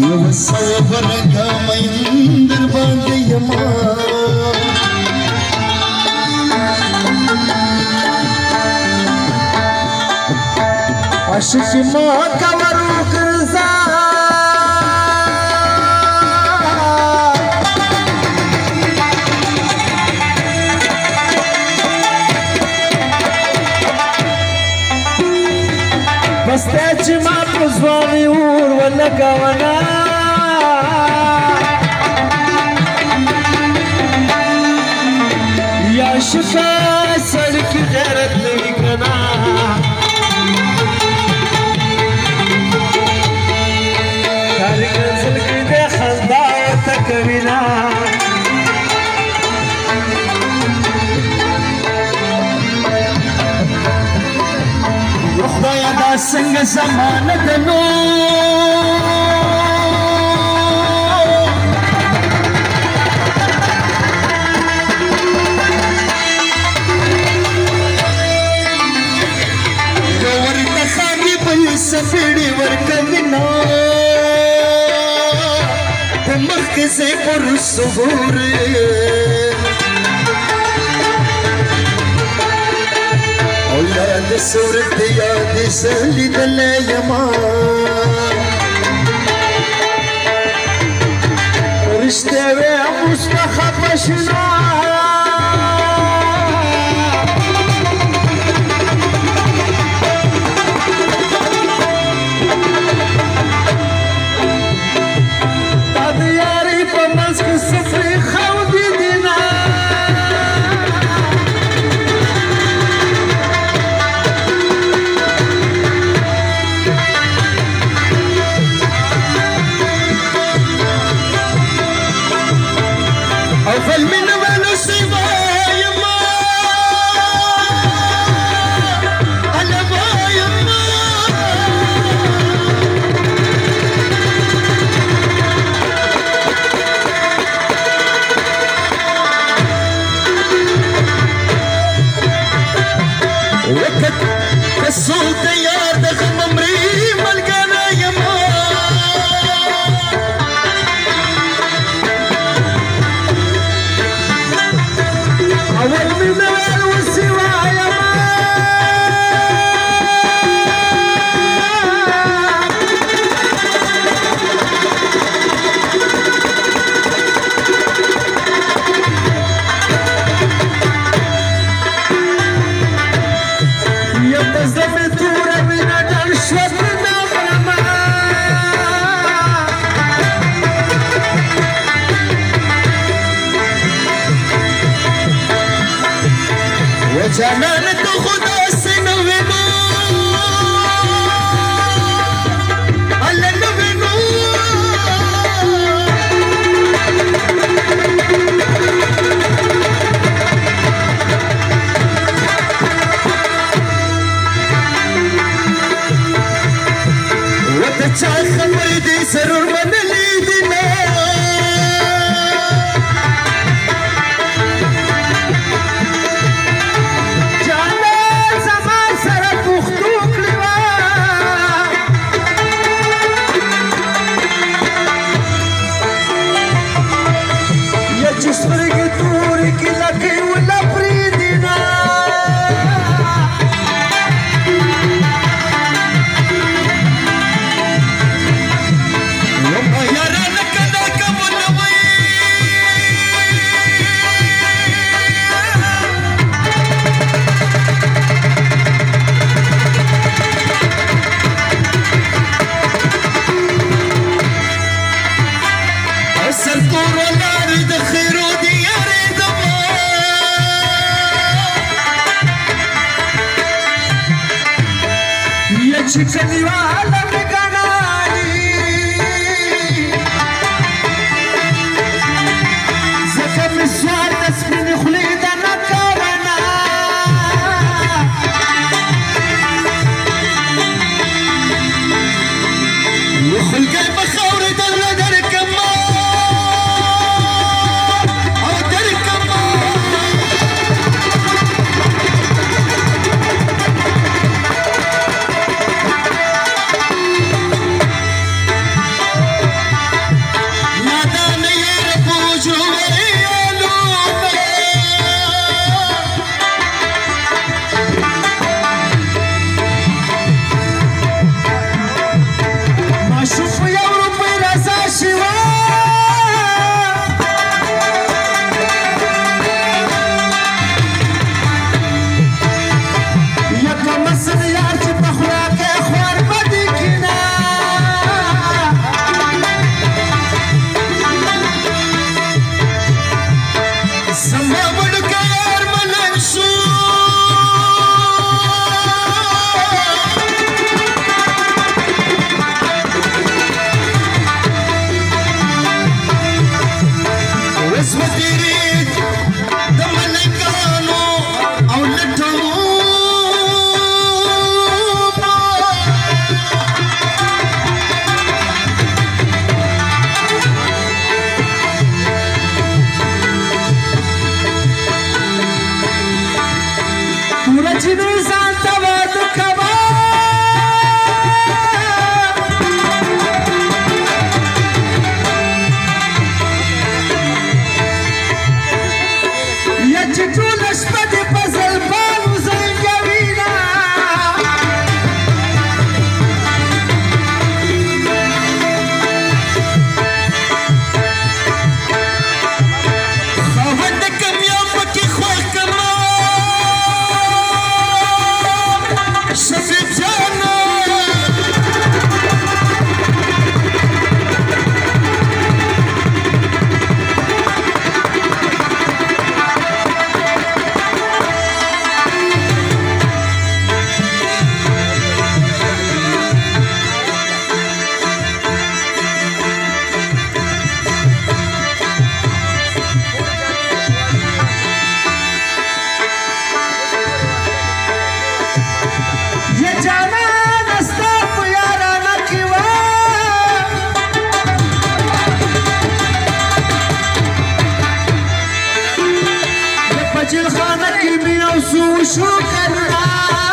یو صبر کمین در باندې یما عاشق ما کورو ګرځا بسته چې ما په ځواني اور ولګوله یا شفا سړک غیرت لري کنه کاری منزل کې د خندا ورته کوي نه خدایا دا څنګه زمانه ده نو ورته خامي بل سفیړې ورکوي نه په مخ کې زه پر سهورې اولاد صورت یاد سلی دل یما رشته و مستخب شنا تاد یاری په منځ کې سفرې خودي دینا أفل من ونصيبة يما أنا ما يما وقت الصوت يار دخل عمري ملقانا يما أول من أول والسوا يا ما يبتزم الدورة من أجل شوطنا غرما وجنان خدا سے نوینو اللہ نوینو وتچا خبر دی ضرور منلی دینا चिकनी वाला गाड़ी زخم السؤال تسمين خليد انا كرنا وخلق المخاور دل دركما او دركما شو كان